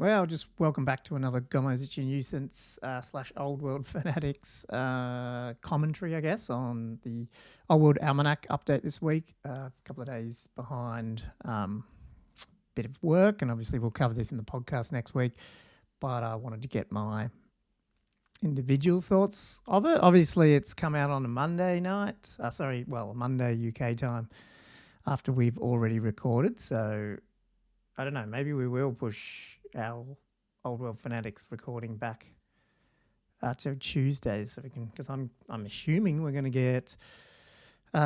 Well, just welcome back to another Gomozichi Nuisance / Old World Fanatics commentary, I guess, on the Old World Almanac update this week. A couple of days behind, bit of work, and obviously we'll cover this in the podcast next week. But I wanted to get my individual thoughts of it. Obviously, it's come out on a Monday night. Monday UK time after we've already recorded. So I don't know. Maybe we will push our Old World Fanatics recording back to Tuesdays, so we can. Because I'm assuming we're going to get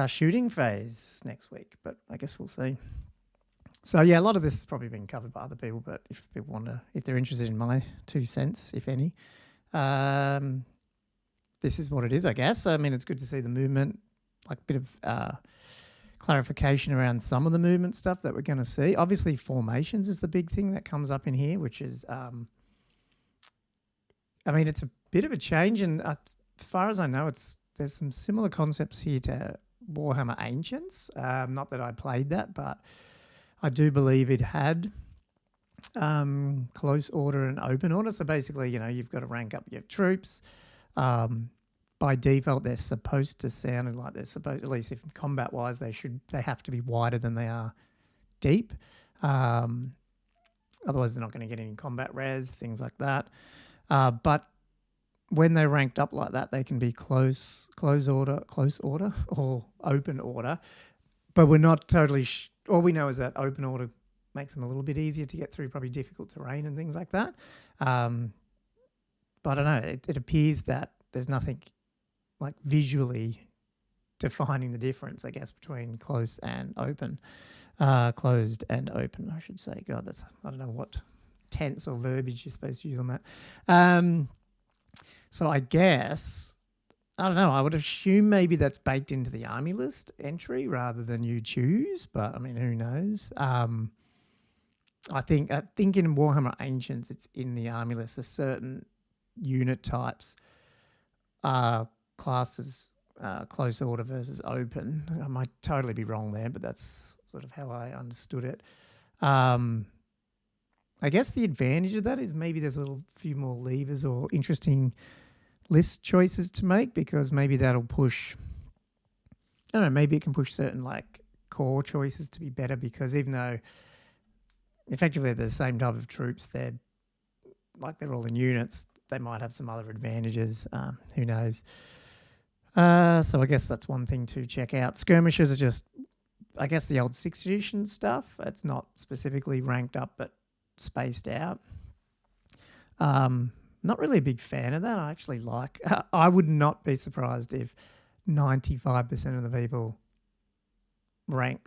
shooting phase next week, but I guess we'll see. So yeah, a lot of this has probably been covered by other people, but if people want to, if they're interested in my 2 cents, if any, this is what it is, I guess. I mean, it's good to see the movement, like a bit of clarification around some of the movement stuff that we're going to see. Obviously, formations is the big thing that comes up in here, which is, it's a bit of a change, and as far as I know, there's some similar concepts here to Warhammer Ancients. Not that I played that, but I do believe it had close order and open order. So basically, you've got to rank up your troops. By default, they're supposed to sound like they're supposed, at least if combat wise, they have to be wider than they are deep. Otherwise, they're not going to get any combat res, things like that. But when they're ranked up like that, they can be close order, or open order. But we're not totally. All we know is that open order makes them a little bit easier to get through, probably difficult terrain and things like that. But I don't know. It appears that there's nothing like visually defining the difference, I guess, between close and open, closed and open, I should say. God, I don't know what tense or verbiage you're supposed to use on that. So I guess, I don't know, I would assume maybe that's baked into the army list entry rather than you choose, but I mean, who knows? I think in Warhammer Ancients, it's in the army list. There's certain unit types, classes, close order versus open. I might totally be wrong there, but that's sort of how I understood it. I guess the advantage of that is maybe there's a few more levers or interesting list choices to make, because maybe that'll push, I don't know, maybe it can push certain like core choices to be better, because even though effectively they're the same type of troops, they're all in units, they might have some other advantages. Who knows? So I guess that's one thing to check out. Skirmishes are just, I guess, the old 6th edition stuff. It's not specifically ranked up, but spaced out. Not really a big fan of that. I actually I would not be surprised if 95% of the people rank,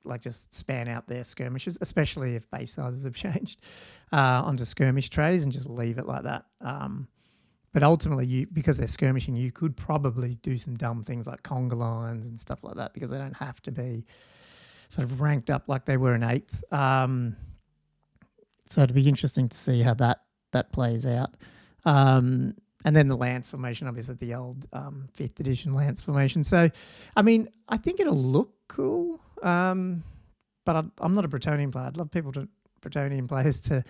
like just span out their skirmishes, especially if base sizes have changed onto skirmish trays, and just leave it like that. But ultimately, because they're skirmishing, you could probably do some dumb things like conga lines and stuff like that, because they don't have to be sort of ranked up like they were in 8th. So it'd be interesting to see how that plays out. And then the lance formation, obviously the old 5th edition lance formation. So, I mean, I think it'll look cool, but I'm not a Bretonian player. I'd love Bretonian players to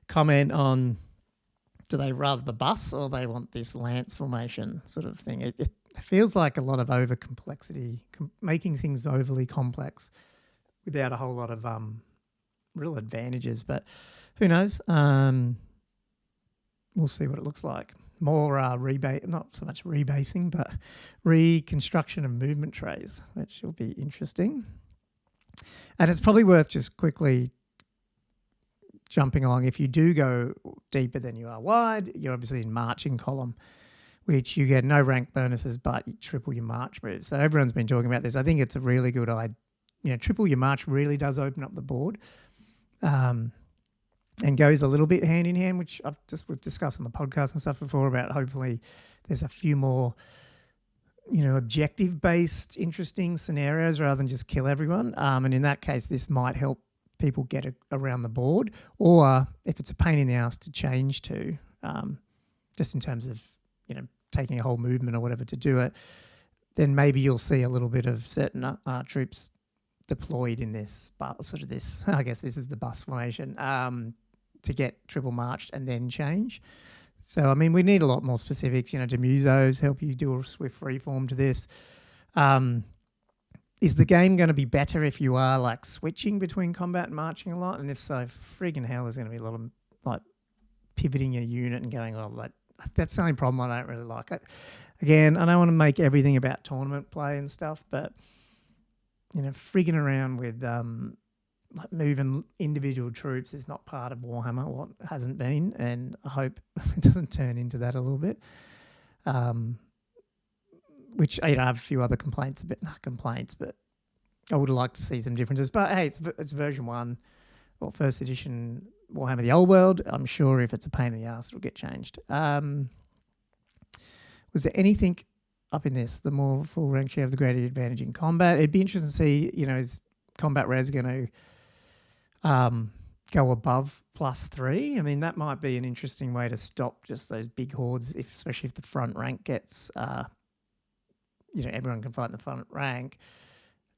comment on, do they rather the bus or they want this lance formation sort of thing? It feels like a lot of over complexity, making things overly complex without a whole lot of real advantages. But who knows? We'll see what it looks like. More not so much rebasing, but reconstruction of movement trays, which will be interesting. And it's probably worth just quickly jumping along. If you do go deeper than you are wide, you're obviously in marching column, which you get no rank bonuses, but you triple your march moves. So everyone's been talking about this. I think it's a really good idea. Triple your march really does open up the board. And goes a little bit hand in hand, which we've discussed on the podcast and stuff before, about hopefully there's a few more, objective-based, interesting scenarios rather than just kill everyone. And in that case, this might help people get around the board, or if it's a pain in the ass to change to, just in terms of, taking a whole movement or whatever to do it, then maybe you'll see a little bit of certain troops deployed in this, but sort of this, I guess this is the bus formation, to get triple marched and then change. So, I mean, we need a lot more specifics. Demusos help you do a swift reform to this. Is the game going to be better if you are like switching between combat and marching a lot? And if so, friggin' hell, there's going to be a lot of like pivoting your unit and going, well, that's the only problem I don't really like. Again, I don't want to make everything about tournament play and stuff, but frigging around with like moving individual troops is not part of Warhammer, what hasn't been, and I hope it doesn't turn into that a little bit. Which I have a few other complaints, but I would have liked to see some differences. But hey, it's version 1 or first edition Warhammer the Old World. I'm sure if it's a pain in the ass, it'll get changed. Was there anything up in this? The more full rank share of the greater advantage in combat. It'd be interesting to see, is combat res going to go above +3? I mean, that might be an interesting way to stop just those big hordes, especially if the front rank gets... everyone can fight in the front rank,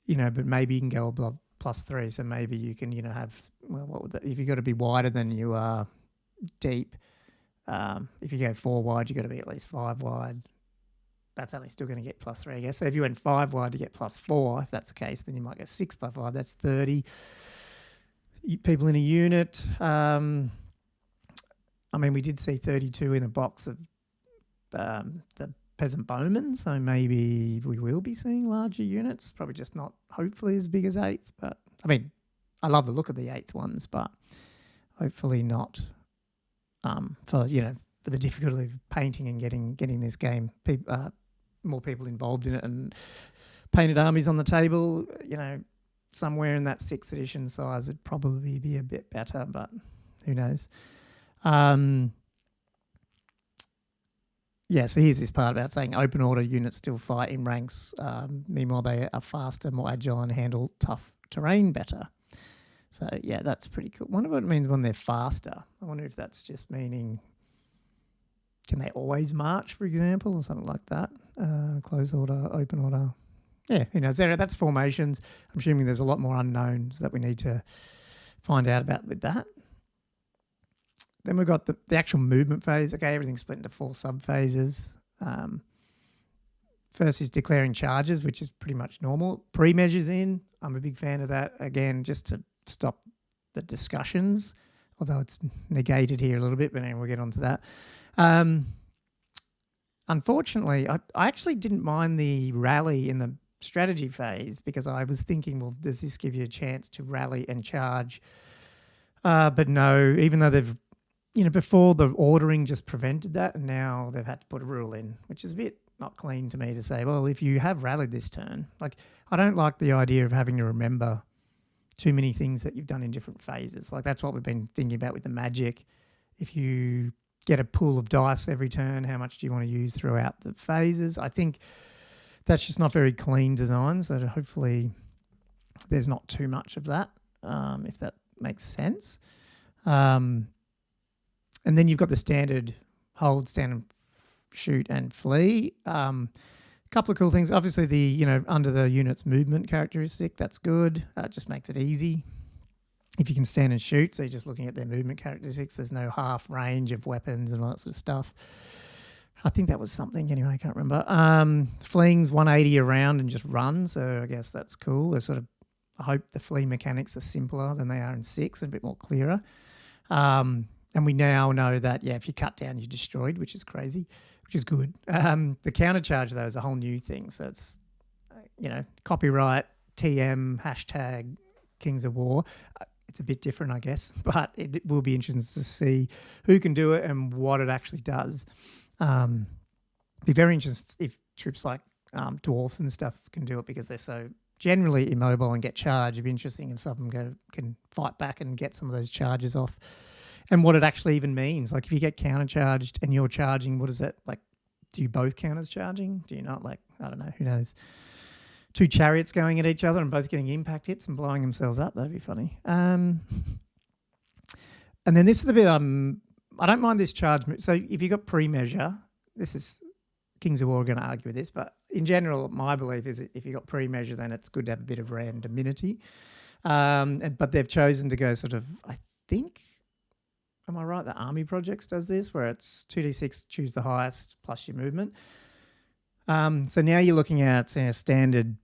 but maybe you can go above +3. So maybe you can, have, what would that, if you've got to be wider than you are deep, if you go 4 wide, you've got to be at least 5 wide. That's only still going to get +3, I guess. So if you went 5 wide to get +4, if that's the case, then you might go 6 by 5. That's 30 people in a unit. I mean, we did see 32 in a box of the peasant bowmen, so maybe we will be seeing larger units, probably just not hopefully as big as 8th, but I mean, I love the look of the 8th ones, but hopefully not for the difficulty of painting and getting this game more people involved in it, and painted armies on the table, somewhere in that 6th edition size would probably be a bit better, but who knows. Yeah, so here's this part about saying open order units still fight in ranks. Meanwhile, they are faster, more agile, and handle tough terrain better. So, yeah, that's pretty cool. I wonder what it means when they're faster. I wonder if that's just meaning, can they always march, for example, or something like that? Close order, open order. Yeah, that's formations. I'm assuming there's a lot more unknowns that we need to find out about with that. Then we've got the actual movement phase. Okay, everything's split into 4 sub-phases. First is declaring charges, which is pretty much normal. Pre-measures in. I'm a big fan of that. Again, just to stop the discussions, although it's negated here a little bit, but anyway, we'll get onto that. Unfortunately, I actually didn't mind the rally in the strategy phase because I was thinking, well, does this give you a chance to rally and charge? But no, even though they've before the ordering just prevented that, and now they've had to put a rule in, which is a bit not clean to me to say, well, if you have rallied this turn, like I don't like the idea of having to remember too many things that you've done in different phases. Like that's what we've been thinking about with the magic. If you get a pool of dice every turn, how much do you want to use throughout the phases? I think that's just not very clean design, so hopefully there's not too much of that, if that makes sense. And then you've got the standard hold, stand, shoot, and flee. A couple of cool things. Obviously, the under the unit's movement characteristic, that's good. It just makes it easy. If you can stand and shoot, so you're just looking at their movement characteristics. There's no half range of weapons and all that sort of stuff. I think that was something. Anyway, I can't remember. Fleeing's 180 around and just run, so I guess that's cool. They're sort of, I hope the flee mechanics are simpler than they are in 6 and a bit more clearer. And we now know that, if you cut down, you're destroyed, which is crazy, which is good. The counter charge, though, is a whole new thing. So it's, copyright, TM, hashtag Kings of War. It's a bit different, I guess, but it will be interesting to see who can do it and what it actually does. Be very interesting if troops like dwarfs and stuff can do it because they're so generally immobile and get charged. It'd be interesting if some of them can fight back and get some of those charges off. And what it actually even means. Like if you get counter-charged and you're charging, what is it? Like, do you both count as charging? Do you not? Like, I don't know, who knows? 2 chariots going at each other and both getting impact hits and blowing themselves up. That'd be funny. And then this is the bit I don't mind this charge. So if you got pre-measure, this is Kings of War are going to argue with this, but in general, my belief is that if you got pre-measure, then it's good to have a bit of randomity. But they've chosen to go sort of, I think, am I right? The Army Projects does this, where it's 2d6, choose the highest plus your movement. So now you're looking at standard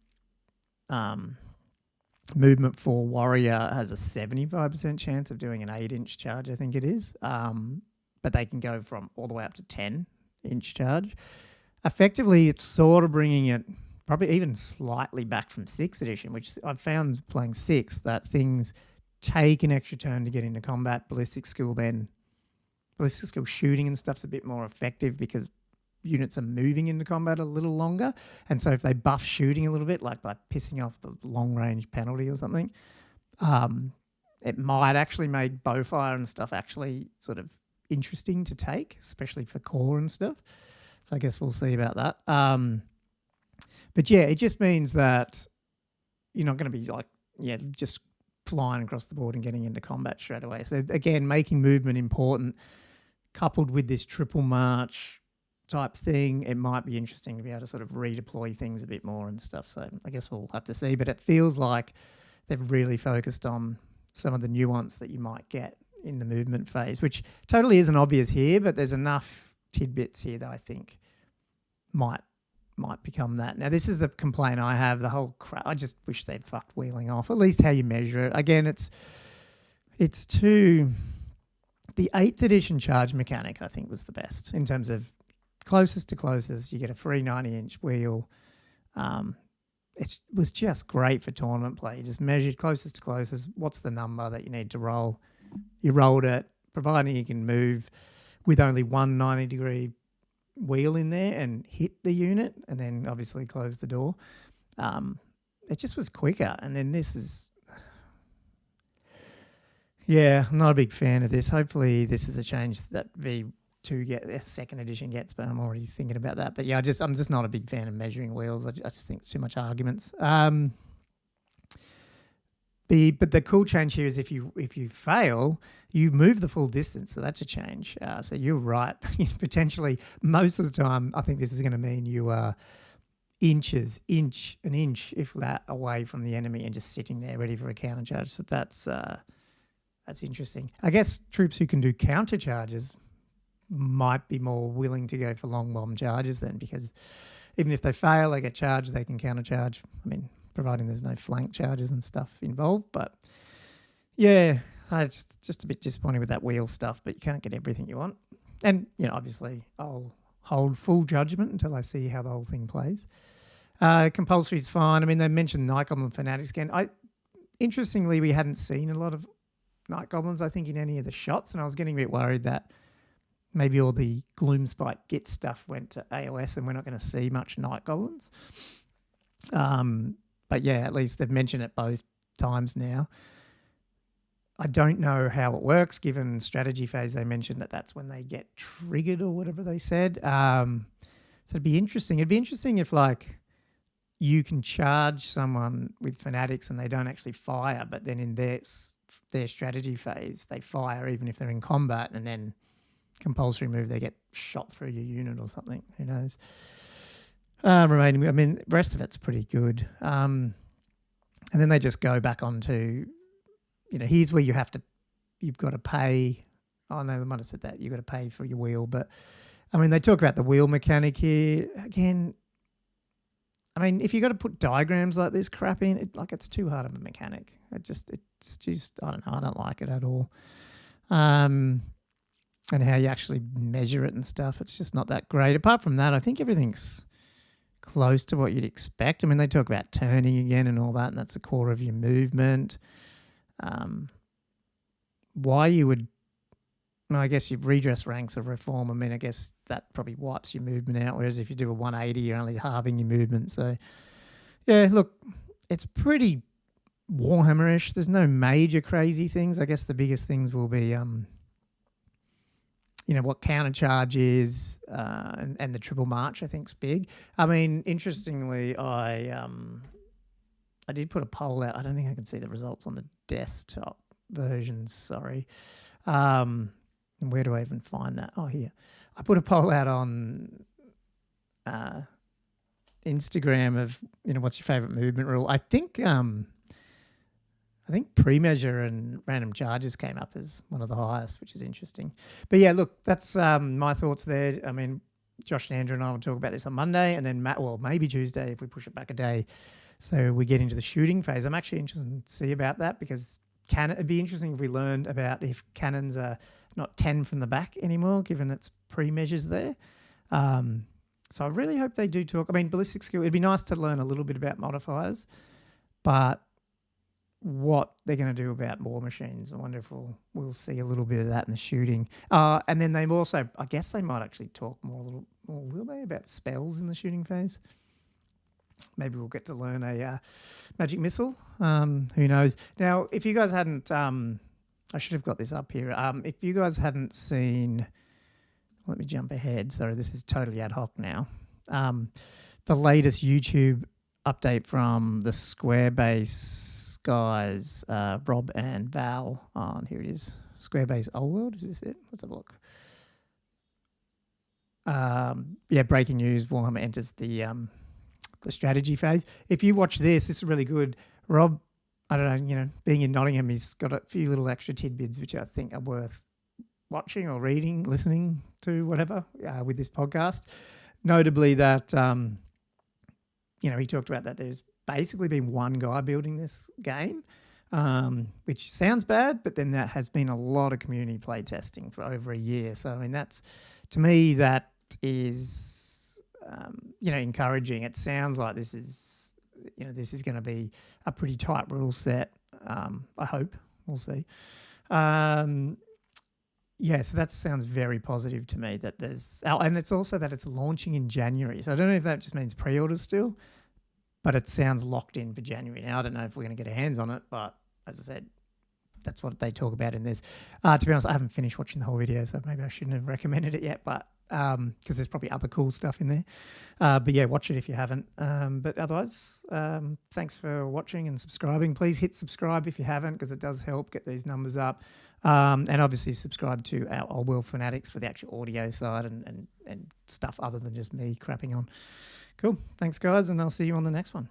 movement for warrior has a 75% chance of doing an 8-inch charge, I think it is. But they can go from all the way up to 10-inch charge. Effectively, it's sort of bringing it probably even slightly back from 6th edition, which I've found playing 6 that things take an extra turn to get into combat. Ballistic skill shooting and stuff's a bit more effective because units are moving into combat a little longer. And so if they buff shooting a little bit, like by pissing off the long range penalty or something, it might actually make bowfire and stuff actually sort of interesting to take, especially for core and stuff. So I guess we'll see about that. But yeah, it just means that you're not going to be just flying across the board and getting into combat straight away. So again, making movement important, coupled with this triple march type thing, it might be interesting to be able to sort of redeploy things a bit more and stuff. So I guess we'll have to see. But it feels like they've really focused on some of the nuance that you might get in the movement phase, which totally isn't obvious here, but there's enough tidbits here that I think might become that. Now, this is the complaint I have, the whole crap. I just wish they'd fucked wheeling off, at least how you measure it. Again, it's too... The 8th edition charge mechanic, I think, was the best in terms of closest to closest. You get a free 90-inch wheel. It was just great for tournament play. You just measured closest to closest. What's the number that you need to roll? You rolled it, providing you can move with only one 90-degree wheel in there and hit the unit, and then obviously close the door. It just was quicker. And then this is... Yeah, I'm not a big fan of this. Hopefully this is a change that V2 second edition gets, but I'm already thinking about that. But yeah, I'm just not a big fan of measuring wheels. I just think it's too much arguments. But the cool change here is if you fail, you move the full distance. So that's a change. So you're right. Potentially, most of the time, I think this is going to mean you are an inch, if that, away from the enemy and just sitting there ready for a counter charge. So that's interesting. I guess troops who can do counter charges might be more willing to go for long bomb charges then, because even if they fail, they get charged, they can counter charge. I mean, providing there's no flank charges and stuff involved. But yeah, I just a bit disappointed with that wheel stuff, but you can't get everything you want. And, obviously I'll hold full judgment until I see how the whole thing plays. Compulsory is fine. I mean, they mentioned Night Goblin Fanatics again. Interestingly, we hadn't seen a lot of Night Goblins, I think, in any of the shots, and I was getting a bit worried that maybe all the Gloomspite Git stuff went to AOS and we're not going to see much Night Goblins. But yeah, at least they've mentioned it both times now. I don't know how it works, given strategy phase. They mentioned that that's when they get triggered or whatever they said. So it'd be interesting. It'd be interesting if, like, you can charge someone with Fanatics and they don't actually fire, but then in their strategy phase, they fire even if they're in combat, and then compulsory move, they get shot through your unit or something. Who knows? Remaining, I mean, the rest of it's pretty good. And then they just go back onto, here's where you've got to pay. Oh no, they might have said that. You've got to pay for your wheel. But I mean, they talk about the wheel mechanic here. Again, I mean, if you got to put diagrams like this crap in, it's too hard of a mechanic. It's just, I don't know. I don't like it at all. And how you actually measure it and stuff, it's just not that great. Apart from that, I think everything's close to what you'd expect. I mean, they talk about turning again and all that, and that's a core of your movement. Why you would... Well, I guess you've redressed ranks of reform. I mean, I guess that probably wipes your movement out, whereas if you do a 180, you're only halving your movement. So, yeah, look, it's pretty Warhammer-ish. There's no major crazy things. I guess the biggest things will be, what counter charge is, and the triple march, I think, is big. I mean, interestingly, I did put a poll out. I don't think I can see the results on the desktop versions, sorry. And where do I even find that? Oh, here. I put a poll out on Instagram of, what's your favourite movement rule? I think I think pre-measure and random charges came up as one of the highest, which is interesting. But yeah, look, that's my thoughts there. I mean, Josh and Andrew and I will talk about this on Monday, and then maybe Tuesday if we push it back a day. So we get into the shooting phase. I'm actually interested to see about that because it'd be interesting if we learned about if cannons are not 10 from the back anymore, given its pre-measures there. So I really hope they do talk. I mean, ballistic skill, it'd be nice to learn a little bit about modifiers, but what they're going to do about war machines. I wonder if we'll see a little bit of that in the shooting. And then they also, I guess they might actually talk more, will they, about spells in the shooting phase? Maybe we'll get to learn a magic missile. Who knows? Now, if you guys hadn't, I should have got this up here. If you guys hadn't seen, let me jump ahead. Sorry, this is totally ad hoc now. The latest YouTube update from the Squarebase guys, Rob and Val, on here it is. Squarebase Old World, is this it? Let's have a look. Yeah, breaking news, Warhammer enters the strategy phase. If you watch this is really good. Rob, I don't know, being in Nottingham, he's got a few little extra tidbits which I think are worth watching or reading, listening to, whatever, with this podcast. Notably that, he talked about that there's basically been one guy building this game, which sounds bad, but then that has been a lot of community play testing for over a year. So, I mean, to me, that is, encouraging. It sounds like this is going to be a pretty tight rule set. I hope. We'll see. So that sounds very positive to me that and it's also that it's launching in January. So I don't know if that just means pre-orders still, but it sounds locked in for January. Now, I don't know if we're going to get our hands on it, but as I said, that's what they talk about in this. To be honest, I haven't finished watching the whole video, so maybe I shouldn't have recommended it yet, but because there's probably other cool stuff in there. But yeah, watch it if you haven't. But otherwise, thanks for watching and subscribing. Please hit subscribe if you haven't, because it does help get these numbers up. And obviously subscribe to our Old World Fanatics for the actual audio side and stuff other than just me crapping on. Cool. Thanks, guys, and I'll see you on the next one.